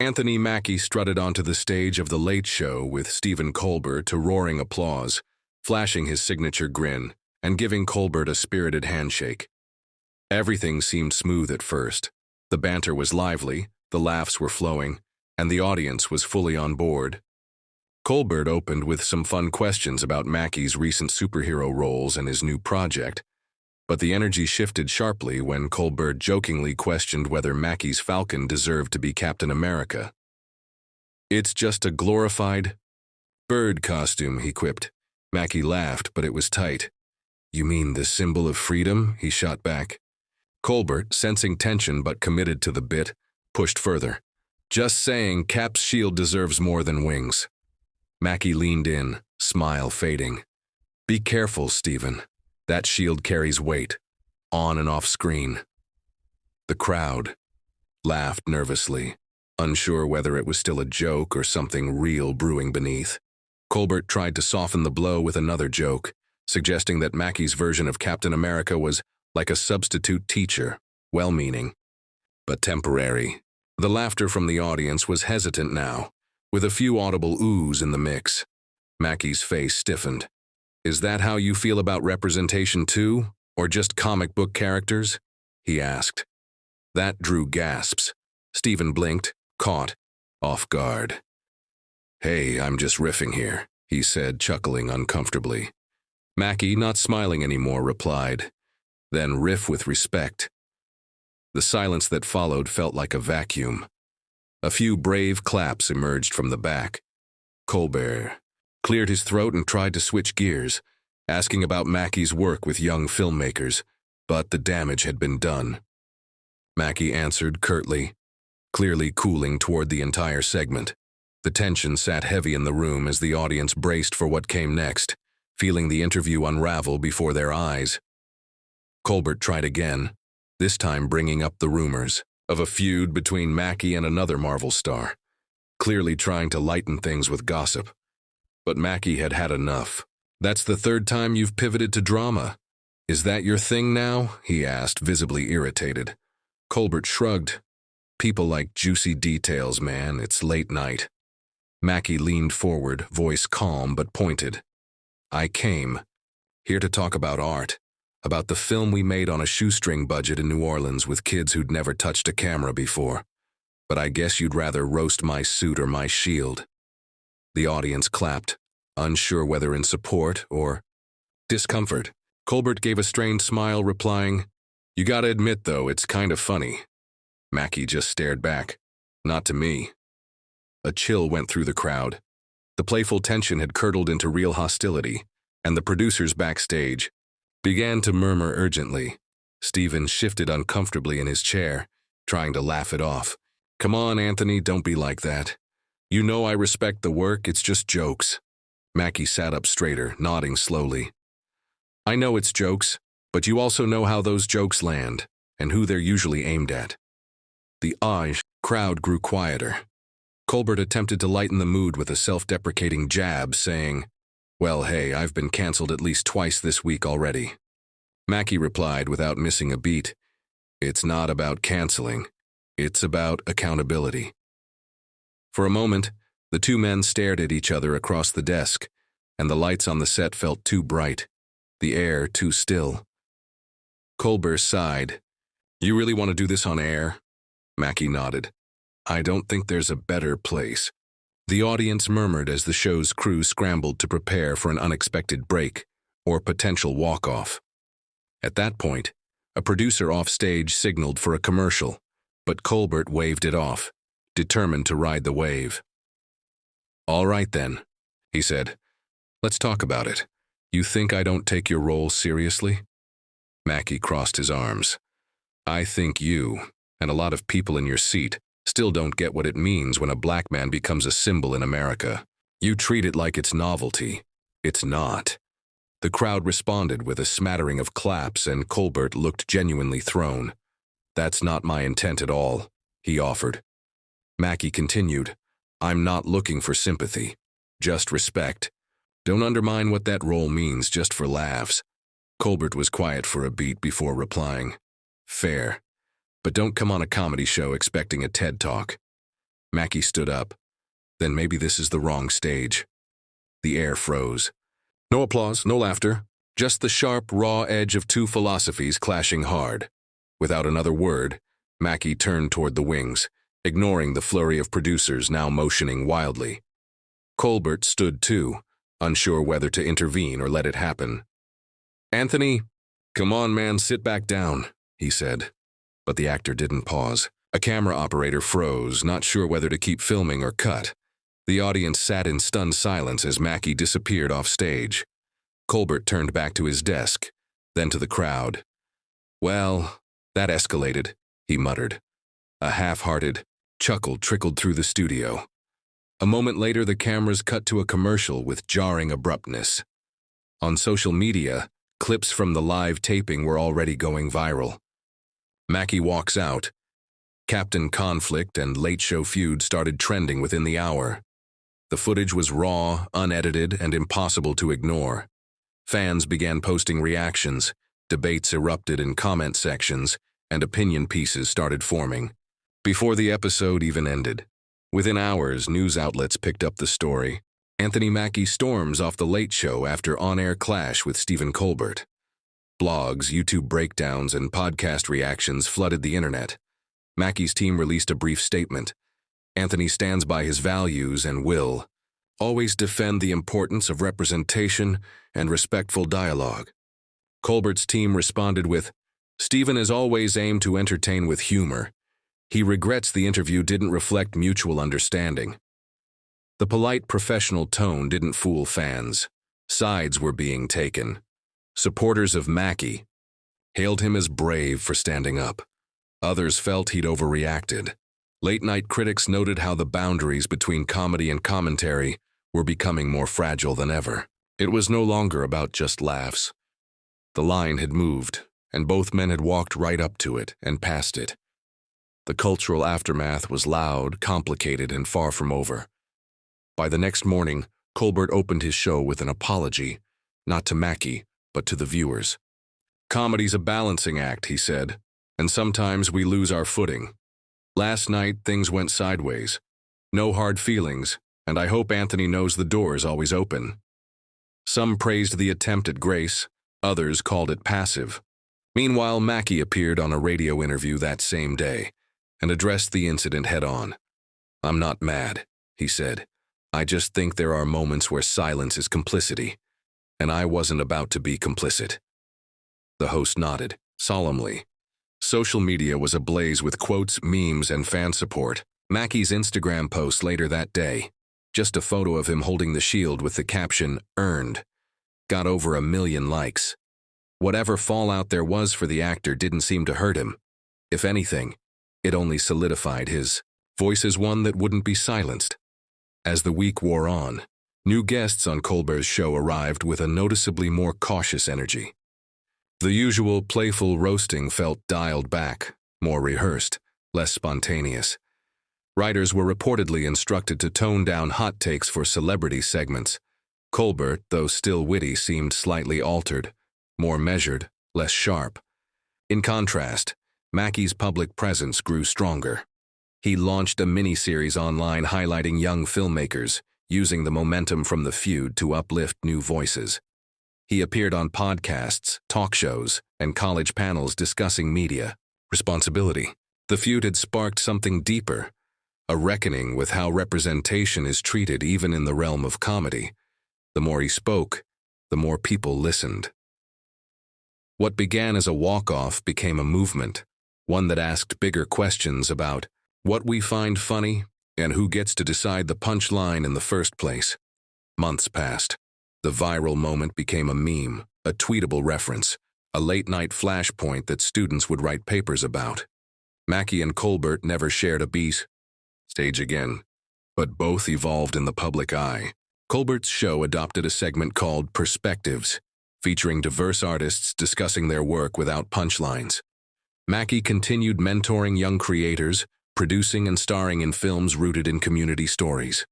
Anthony Mackie strutted onto the stage of The Late Show with Stephen Colbert to roaring applause, flashing his signature grin and giving Colbert a spirited handshake. Everything seemed smooth at first. The banter was lively, the laughs were flowing, and the audience was fully on board. Colbert opened with some fun questions about Mackie's recent superhero roles and his new project, but the energy shifted sharply when Colbert jokingly questioned whether Mackie's Falcon deserved to be Captain America. "It's just a glorified bird costume," he quipped. Mackie laughed, but it was tight. "You mean the symbol of freedom?" he shot back. Colbert, sensing tension but committed to the bit, pushed further. "Just saying, Cap's shield deserves more than wings." Mackie leaned in, smile fading. "Be careful, Stephen. That shield carries weight, on and off screen." The crowd laughed nervously, unsure whether it was still a joke or something real brewing beneath. Colbert tried to soften the blow with another joke, suggesting that Mackie's version of Captain America was like a substitute teacher, well-meaning, but temporary. The laughter from the audience was hesitant now, with a few audible oohs in the mix. Mackie's face stiffened. "Is that how you feel about representation too, or just comic book characters?" he asked. That drew gasps. Stephen blinked, caught, off guard. "Hey, I'm just riffing here," he said, chuckling uncomfortably. Mackie, not smiling anymore, replied, "Then riff with respect." The silence that followed felt like a vacuum. A few brave claps emerged from the back. Colbert cleared his throat and tried to switch gears, asking about Mackie's work with young filmmakers, but the damage had been done. Mackie answered curtly, clearly cooling toward the entire segment. The tension sat heavy in the room as the audience braced for what came next, feeling the interview unravel before their eyes. Colbert tried again, this time bringing up the rumors of a feud between Mackie and another Marvel star, clearly trying to lighten things with gossip. But Mackie had had enough. "That's the third time you've pivoted to drama. Is that your thing now?" he asked, visibly irritated. Colbert shrugged. "People like juicy details, man. It's late night." Mackie leaned forward, voice calm but pointed. "I came here to talk about art, about the film we made on a shoestring budget in New Orleans with kids who'd never touched a camera before. But I guess you'd rather roast my suit or my shield." The audience clapped, unsure whether in support or discomfort. Colbert gave a strained smile, replying, "You gotta admit, though, it's kind of funny." Mackie just stared back. "Not to me." A chill went through the crowd. The playful tension had curdled into real hostility, and the producers backstage began to murmur urgently. Stephen shifted uncomfortably in his chair, trying to laugh it off. "Come on, Anthony, don't be like that. You know I respect the work, it's just jokes." Mackie sat up straighter, nodding slowly. "I know it's jokes, but you also know how those jokes land, and who they're usually aimed at." The crowd grew quieter. Colbert attempted to lighten the mood with a self-deprecating jab, saying, "Well, hey, I've been canceled at least twice this week already." Mackie replied without missing a beat, "It's not about canceling, it's about accountability." For a moment, the two men stared at each other across the desk, and the lights on the set felt too bright, the air too still. Colbert sighed. "You really want to do this on air?" Mackie nodded. "I don't think there's a better place." The audience murmured as the show's crew scrambled to prepare for an unexpected break or potential walk-off. At that point, a producer offstage signaled for a commercial, but Colbert waved it off, determined to ride the wave. "All right then," he said. "Let's talk about it. You think I don't take your role seriously?" Mackie crossed his arms. "I think you, and a lot of people in your seat, still don't get what it means when a black man becomes a symbol in America. You treat it like it's novelty. It's not." The crowd responded with a smattering of claps, and Colbert looked genuinely thrown. "That's not my intent at all," he offered. Mackie continued, "I'm not looking for sympathy, just respect. Don't undermine what that role means just for laughs." Colbert was quiet for a beat before replying, "Fair, but don't come on a comedy show expecting a TED Talk." Mackie stood up. Then maybe this is the wrong stage. The air froze. No applause, no laughter, just the sharp, raw edge of two philosophies clashing hard. Without another word, Mackie turned toward the wings, ignoring the flurry of producers now motioning wildly. Colbert stood too, unsure whether to intervene or let it happen. "Anthony, come on, man, sit back down," he said. But the actor didn't pause. A camera operator froze, not sure whether to keep filming or cut. The audience sat in stunned silence as Mackie disappeared off stage. Colbert turned back to his desk, then to the crowd. "Well, that escalated," he muttered. A half-hearted chuckle trickled through the studio. A moment later, the cameras cut to a commercial with jarring abruptness. On social media, clips from the live taping were already going viral. Mackie walks out. Captain Conflict and Late Show Feud started trending within the hour. The footage was raw, unedited, and impossible to ignore. Fans began posting reactions, debates erupted in comment sections, and opinion pieces started forming. Before the episode even ended, within hours, news outlets picked up the story. Anthony Mackie storms off the Late Show after on-air clash with Stephen Colbert. Blogs, YouTube breakdowns, and podcast reactions flooded the internet. Mackie's team released a brief statement. Anthony stands by his values and will always defend the importance of representation and respectful dialogue. Colbert's team responded with, "Stephen has always aimed to entertain with humor. He regrets the interview didn't reflect mutual understanding." The polite professional tone didn't fool fans. Sides were being taken. Supporters of Mackie hailed him as brave for standing up. Others felt he'd overreacted. Late-night critics noted how the boundaries between comedy and commentary were becoming more fragile than ever. It was no longer about just laughs. The line had moved, and both men had walked right up to it and past it. The cultural aftermath was loud, complicated, and far from over. By the next morning, Colbert opened his show with an apology, not to Mackie, but to the viewers. "Comedy's a balancing act," he said, "and sometimes we lose our footing. Last night, things went sideways. No hard feelings, and I hope Anthony knows the door is always open." Some praised the attempt at grace, others called it passive. Meanwhile, Mackie appeared on a radio interview that same day and addressed the incident head-on. "I'm not mad," he said. "I just think there are moments where silence is complicity, and I wasn't about to be complicit." The host nodded, solemnly. Social media was ablaze with quotes, memes, and fan support. Mackie's Instagram post later that day, just a photo of him holding the shield with the caption, "Earned," got over 1 million likes. Whatever fallout there was for the actor didn't seem to hurt him. If anything, it only solidified his voice as one that wouldn't be silenced. As the week wore on, new guests on Colbert's show arrived with a noticeably more cautious energy. The usual playful roasting felt dialed back, more rehearsed, less spontaneous. Writers were reportedly instructed to tone down hot takes for celebrity segments. Colbert, though still witty, seemed slightly altered, more measured, less sharp. In contrast, Mackie's public presence grew stronger. He launched a mini-series online highlighting young filmmakers, using the momentum from the feud to uplift new voices. He appeared on podcasts, talk shows, and college panels discussing media responsibility. The feud had sparked something deeper, a reckoning with how representation is treated even in the realm of comedy. The more he spoke, the more people listened. What began as a walk-off became a movement, one that asked bigger questions about what we find funny and who gets to decide the punchline in the first place. Months passed. The viral moment became a meme, a tweetable reference, a late-night flashpoint that students would write papers about. Mackie and Colbert never shared a beat. Stage again. But both evolved in the public eye. Colbert's show adopted a segment called Perspectives, featuring diverse artists discussing their work without punchlines. Mackie continued mentoring young creators, producing and starring in films rooted in community stories.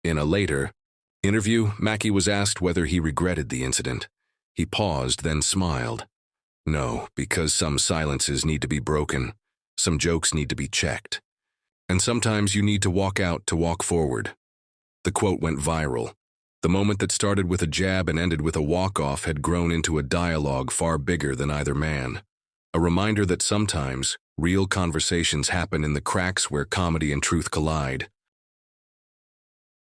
In a later interview, Mackie was asked whether he regretted the incident. He paused, then smiled. "No, because some silences need to be broken. Some jokes need to be checked. And sometimes you need to walk out to walk forward. The quote went viral. The moment that started with a jab and ended with a walk-off had grown into a dialogue far bigger than either man. A reminder that sometimes, real conversations happen in the cracks where comedy and truth collide.